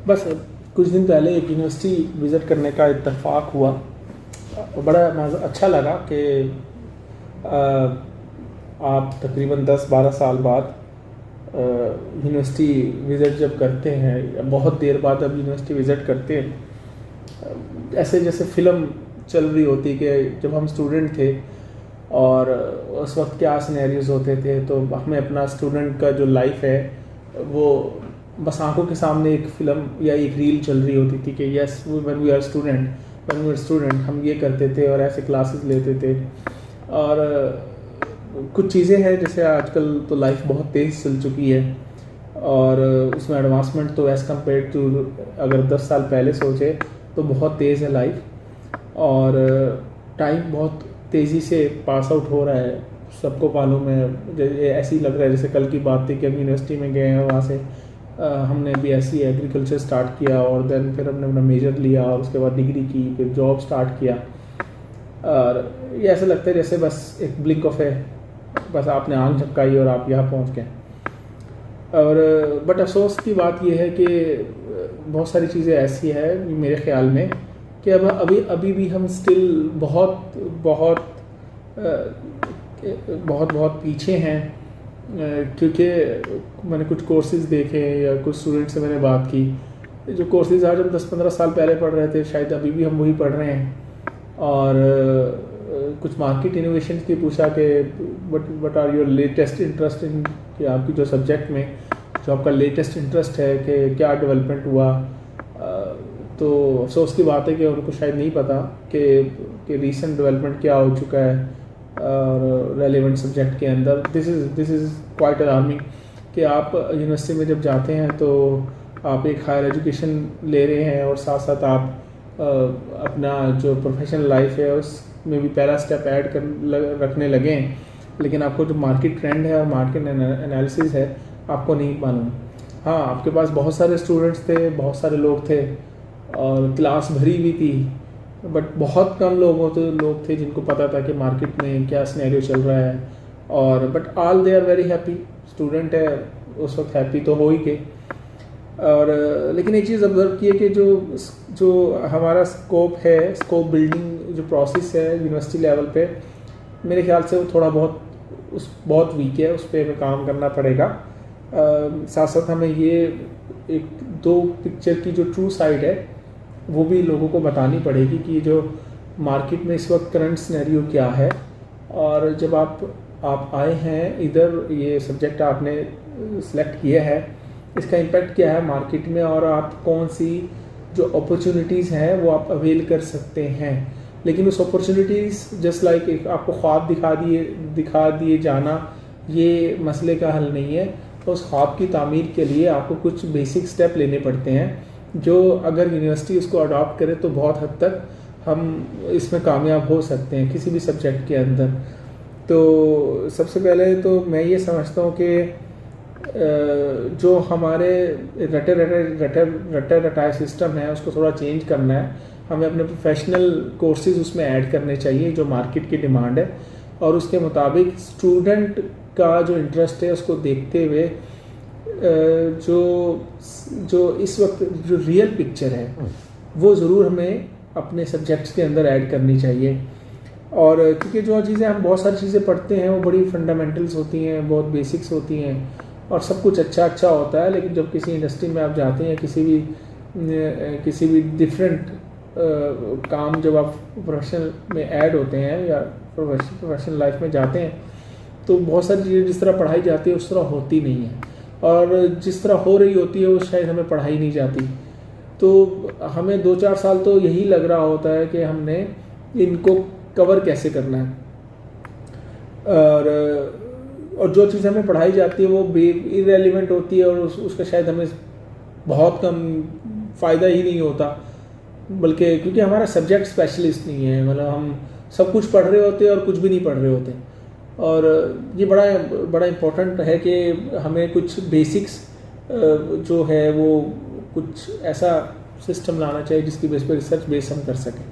बस कुछ दिन पहले एक यूनिवर्सिटी विज़िट करने का इत्तेफाक हुआ। बड़ा अच्छा लगा कि आप तकरीबन 10-12 साल बाद यूनिवर्सिटी विज़िट जब करते हैं, बहुत देर बाद अब यूनिवर्सिटी विज़िट करते हैं, ऐसे जैसे फ़िल्म चल रही होती कि जब हम स्टूडेंट थे और उस वक्त क्या सिनेरियोज़ होते थे, तो हमें अपना स्टूडेंट का जो लाइफ है वो बस आंखों के सामने एक फ़िल्म या एक रील चल रही होती थी कि yes when we are student हम ये करते थे और ऐसे क्लासेस लेते थे। और कुछ चीज़ें हैं जैसे आजकल तो लाइफ बहुत तेज़ चल चुकी है और उसमें एडवांसमेंट तो एज़ कम्पेयर टू अगर 10 साल पहले सोचे तो बहुत तेज़ है लाइफ, और टाइम बहुत तेज़ी से पास आउट हो रहा है, सबको मालूम है। ऐसे ही लग रहा है जैसे कल की बात थी कि हम यूनिवर्सिटी में गए हैं, वहाँ से हमने BSc एग्रीकल्चर स्टार्ट किया और देन फिर हमने अपना मेजर लिया और उसके बाद डिग्री की, फिर जॉब स्टार्ट किया। और ये ऐसा लगता है जैसे बस एक ब्लिंक ऑफ है, बस आपने आंख झपकाई और आप यहाँ पहुँच गए। और बट अफसोस की बात यह है कि बहुत सारी चीज़ें ऐसी है मेरे ख्याल में कि अब अभी भी हम स्टिल बहुत बहुत बहुत बहुत पीछे हैं। क्योंकि मैंने कुछ कोर्सेज़ देखे या कुछ स्टूडेंट से मैंने बात की, जो कोर्सेज़ आज हम 10-15 साल पहले पढ़ रहे थे शायद अभी भी हम वही पढ़ रहे हैं। और कुछ मार्केट इनोवेशन की पूछा कि what are your latest interest in, कि आपकी जो सब्जेक्ट में जो आपका लेटेस्ट इंटरेस्ट है कि क्या डेवलपमेंट हुआ। तो अफसोस की बात है कि उनको शायद नहीं पता कि रीसेंट डेवलपमेंट क्या हो चुका है और रेलेवेंट सब्जेक्ट के अंदर। दिस इज़ क्वाइट अलार्मिंग कि आप यूनिवर्सिटी में जब जाते हैं तो आप एक हायर एजुकेशन ले रहे हैं और साथ साथ आप अपना जो प्रोफेशनल लाइफ है उसमें भी पहला स्टेप ऐड रखने लगे हैं, लेकिन आपको जो मार्केट ट्रेंड है और मार्केट एनालिसिस है आपको नहीं मालूम। हाँ, आपके पास बहुत सारे स्टूडेंट्स थे, बहुत सारे लोग थे और क्लास भरी हुई थी, बट बहुत कम लोग थे जिनको पता था कि मार्केट में क्या सिनेरियो चल रहा है। और but all they are very happy, student है उस वक्त हैप्पी तो हो ही के। और लेकिन एक चीज़ ऑब्जर्व की है कि जो हमारा स्कोप बिल्डिंग जो प्रोसेस है यूनिवर्सिटी लेवल पे, मेरे ख्याल से वो थोड़ा बहुत वीक है, उस पर हमें काम करना पड़ेगा। साथ साथ हमें ये एक दो पिक्चर की जो ट्रू साइड है वो भी लोगों को बतानी पड़ेगी कि जो मार्केट में इस वक्त करंट सिनेरियो क्या है, और जब आप आए हैं इधर, ये सब्जेक्ट आपने सेलेक्ट किया है, इसका इम्पैक्ट क्या है मार्केट में और आप कौन सी जो अपॉर्चुनिटीज़ हैं वो आप अवेल कर सकते हैं। लेकिन उस अपॉर्चुनिटीज़ जस्ट लाइक आपको ख्वाब दिखा दिए जाना ये मसले का हल नहीं है। तो उस ख्वाब की तामीर के लिए आपको कुछ बेसिक स्टेप लेने पड़ते हैं जो अगर यूनिवर्सिटी उसको अडॉप्ट करे तो बहुत हद तक हम इसमें कामयाब हो सकते हैं किसी भी सब्जेक्ट के अंदर। तो सबसे पहले तो मैं ये समझता हूँ कि जो हमारे रटाए सिस्टम है उसको थोड़ा चेंज करना है। हमें अपने प्रोफेशनल कोर्सेज उसमें ऐड करने चाहिए जो मार्केट की डिमांड है, और उसके मुताबिक स्टूडेंट का जो इंटरेस्ट है उसको देखते हुए जो इस वक्त जो रियल पिक्चर है वो ज़रूर हमें अपने सब्जेक्ट्स के अंदर ऐड करनी चाहिए। और क्योंकि जो चीज़ें हम बहुत सारी चीज़ें पढ़ते हैं वो बड़ी फंडामेंटल्स होती हैं, बहुत बेसिक्स होती हैं और सब कुछ अच्छा होता है, लेकिन जब किसी इंडस्ट्री में आप जाते हैं, किसी भी डिफरेंट काम जब आप प्रोफेशनल में ऐड होते हैं या प्रोफेशनल लाइफ में जाते हैं, तो बहुत सारी चीज़ें जिस तरह पढ़ाई जाती है उस तरह होती नहीं है, और जिस तरह हो रही होती है वो शायद हमें पढ़ाई नहीं जाती। तो हमें 2-4 साल तो यही लग रहा होता है कि हमने इनको कवर कैसे करना है, और जो चीज़ हमें पढ़ाई जाती है वो इरेलीवेंट होती है और उसका शायद हमें बहुत कम फ़ायदा ही नहीं होता, बल्कि क्योंकि हमारा सब्जेक्ट स्पेशलिस्ट नहीं है, मतलब हम सब कुछ पढ़ रहे होते हैं और कुछ भी नहीं पढ़ रहे होते। और ये बड़ा इम्पोर्टेंट है कि हमें कुछ बेसिक्स जो है वो कुछ ऐसा सिस्टम लाना चाहिए जिसकी बेस पर रिसर्च बेस हम कर सकें।